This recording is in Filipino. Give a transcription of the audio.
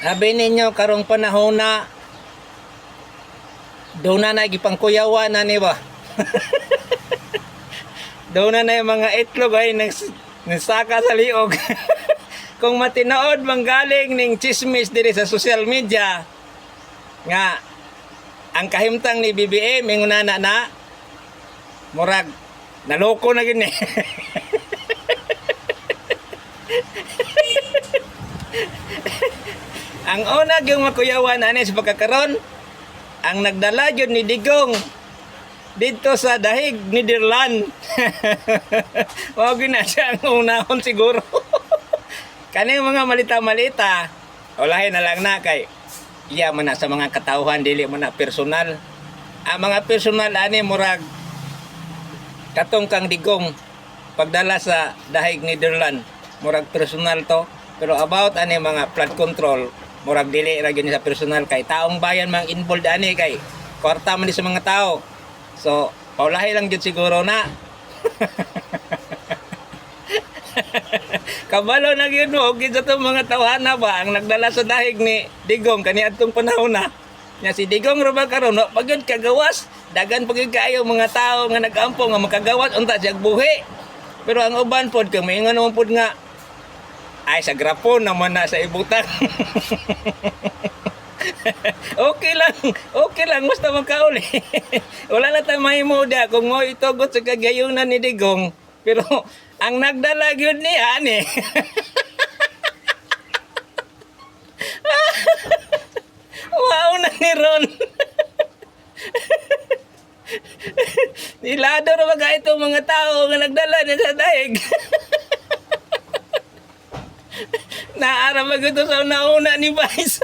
Sabi ninyo karong panahon na doon na nagipangkuyawa na ni ba? Doon na yung mga itlog ay nagsaka sa liog. Kung matinood manggaling ning chismis diri sa social media nga ang kahimtang ni BBM inguna na murag naloko na gini. Ang una yung makuyawan ani sa pagkakaron ang nagdala yun ni Digong dito sa Dahig, Netherlands. Wag na siya ang unahon siguro. Kaning mga malita-malita, walahin na lang na kay iya man na sa mga katauhan dili man na personal. Ang mga personal ani murag katong kang Digong pagdala sa Dahig, Netherlands, murag personal to. Pero about ani mga flood control, murag dili ra gyud sa personal kay taong bayan mang involved ani kay kwarta man di sa mga tao. So, paulahi lang jud siguro na. Kabalo na gyud mo og sa tong mga tawhana ba ang nagdala sa Dahig ni Digong kaniadtong panahon na. Nya si Digong ra ba karon wa pagyud kagawas, dagan pagyud kaayo mga tao nga nag-ampo nga makagawas unta siya buhi. Pero ang uban pod kay maingon mo pod nga ay sa grapon naman na sa ibutang. Okay lang, basta magkauli. Wala na tayong mahimuda kung mo itugot sa kagayunan ni Digong. Pero ang nagdala yun niya, ani. Wow na ni Ron. Nilado na mga itong mga tao nga nagdala niya sa Dahig. Naara magito sa una-una ni Vice.